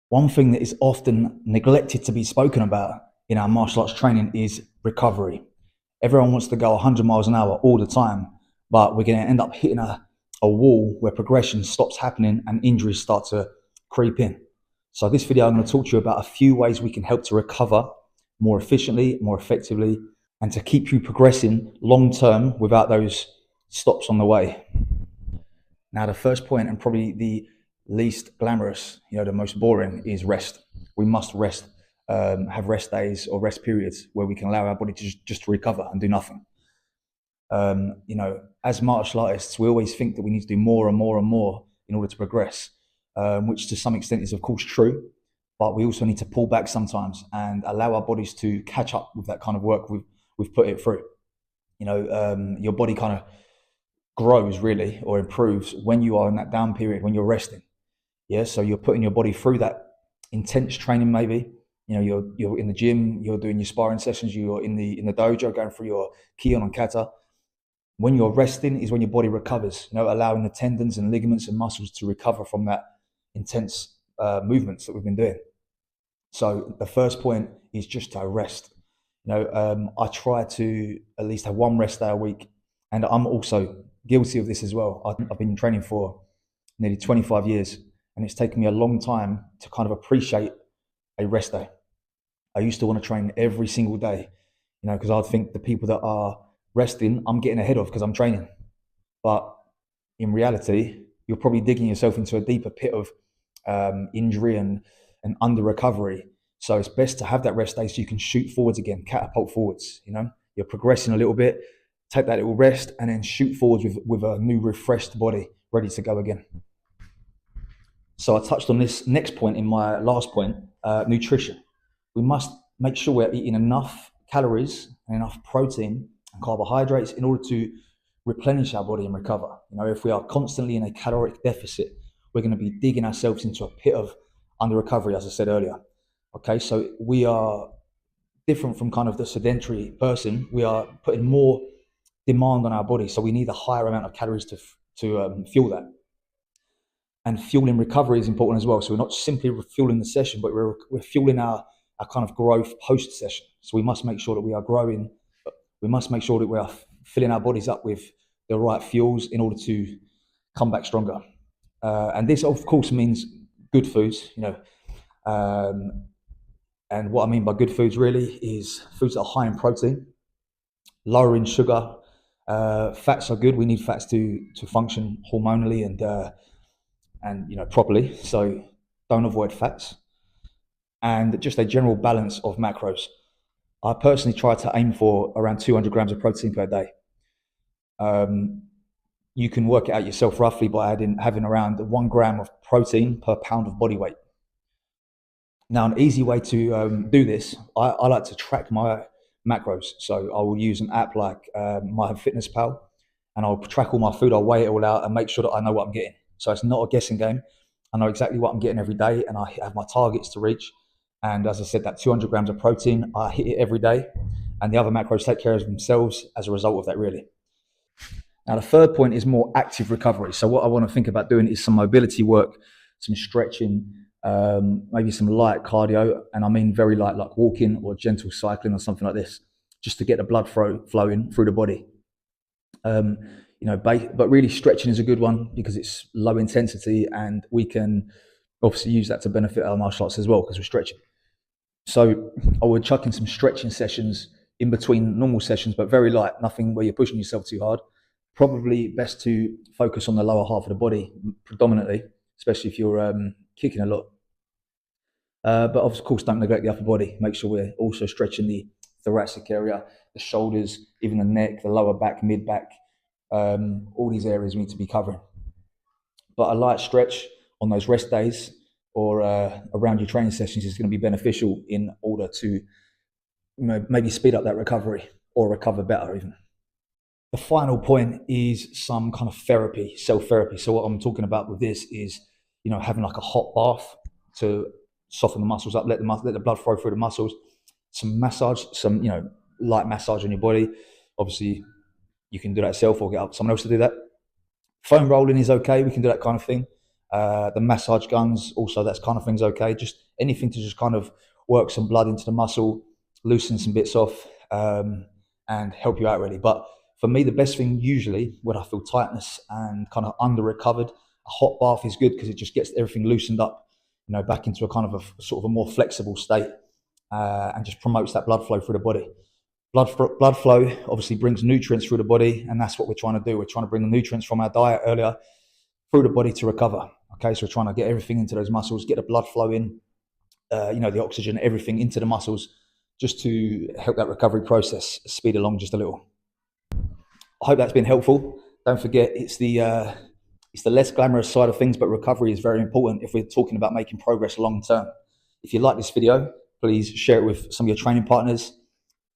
One thing that is often neglected to be spoken about in our martial arts training is recovery. Everyone wants to go 100 miles an hour all the time, but we're going to end up hitting a wall where progression stops happening and injuries start to creep in. So this video, I'm going to talk to you about a few ways we can help to recover more efficiently, more effectively, and to keep you progressing long term without those stops on the way. Now, the first point, and probably the least glamorous, the most boring, is rest. We must rest, have rest days or rest periods where we can allow our body to just recover and do nothing. As martial artists, we always think that we need to do more and more and more in order to progress, which to some extent is of course true, but we also need to pull back sometimes and allow our bodies to catch up with that kind of work we've put it through. Your body kind of grows really or improves when you are in that down period, when you're resting. Yeah, so you're putting your body through that intense training. Maybe you're in the gym, you're doing your sparring sessions, you're in the dojo going through your kion and kata. When you're resting is when your body recovers, allowing the tendons and ligaments and muscles to recover from that intense movements that we've been doing. So the first point is just to rest. I try to at least have one rest day a week, and I'm also guilty of this as well. I've been training for nearly 25 years, and it's taken me a long time to kind of appreciate a rest day. I used to want to train every single day, because I'd think the people that are resting, I'm getting ahead of because I'm training. But in reality, you're probably digging yourself into a deeper pit of injury and under recovery. So it's best to have that rest day so you can shoot forwards again, catapult forwards. You're progressing a little bit, take that little rest, and then shoot forwards with a new refreshed body, ready to go again. So I touched on this next point in my last point, nutrition. We must make sure we're eating enough calories and enough protein and carbohydrates in order to replenish our body and recover. If we are constantly in a caloric deficit, we're going to be digging ourselves into a pit of under recovery, as I said earlier. Okay, so we are different from kind of the sedentary person. We are putting more demand on our body, so we need a higher amount of calories to fuel that. And fueling recovery is important as well. So we're not simply fueling the session, but we're fueling our kind of growth post session. So we must make sure that we are growing. We must make sure that we are filling our bodies up with the right fuels in order to come back stronger. And this, of course, means good foods. And what I mean by good foods really is foods that are high in protein, lower in sugar. Fats are good. We need fats to function hormonally and properly. So don't avoid fats. And just a general balance of macros. I personally try to aim for around 200 grams of protein per day. You can work it out yourself roughly by having around 1 gram of protein per pound of body weight. Now, an easy way to do this, I like to track my macros. So I will use an app like MyFitnessPal, and I'll track all my food, I'll weigh it all out and make sure that I know what I'm getting. So it's not a guessing game. I know exactly what I'm getting every day, and I have my targets to reach. And as I said, that 200 grams of protein, I hit it every day, and the other macros take care of themselves as a result of that, really. Now, the third point is more active recovery. So what I want to think about doing is some mobility work, some stretching, maybe some light cardio, and I mean very light, like walking or gentle cycling or something like this, just to get the blood flowing through the body. But really stretching is a good one because it's low intensity, and we can obviously use that to benefit our martial arts as well because we're stretching. So I would chuck in some stretching sessions in between normal sessions, but very light, nothing where you're pushing yourself too hard. Probably best to focus on the lower half of the body predominantly, especially if you're kicking a lot. But of course, don't neglect the upper body. Make sure we're also stretching the thoracic area, the shoulders, even the neck, the lower back, mid back. All these areas we need to be covering. But a light stretch on those rest days or around your training sessions is going to be beneficial in order to maybe speed up that recovery or recover better even. The final point is some kind of therapy, self-therapy. So what I'm talking about with this is, having like a hot bath to soften the muscles up, let the blood flow through the muscles, some massage, some, light massage on your body. Obviously, you can do that yourself or get up someone else to do that. Foam rolling is okay. We can do that kind of thing. The massage guns, also, that's kind of thing's okay. Just anything to just kind of work some blood into the muscle, loosen some bits off, and help you out really. But for me, the best thing usually when I feel tightness and kind of under recovered, a hot bath is good because it just gets everything loosened up, back into a kind of a sort of a more flexible state, and just promotes that blood flow through the body. Blood flow obviously brings nutrients through the body, and that's what we're trying to do. We're trying to bring the nutrients from our diet earlier through the body to recover. Okay, so we're trying to get everything into those muscles, get the blood flow in, the oxygen, everything into the muscles, just to help that recovery process speed along just a little. I hope that's been helpful. Don't forget, it's the less glamorous side of things, but recovery is very important if we're talking about making progress long term. If you like this video, please share it with some of your training partners.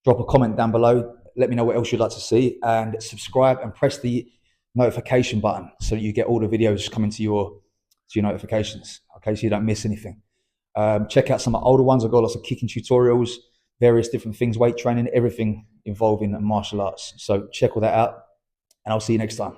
Drop a comment down below. Let me know what else you'd like to see, and subscribe and press the notification button so that you get all the videos coming to your notifications. Okay, so you don't miss anything. Check out some of the older ones. I've got lots of kicking tutorials, various different things, weight training, everything involving martial arts. So check all that out, and I'll see you next time.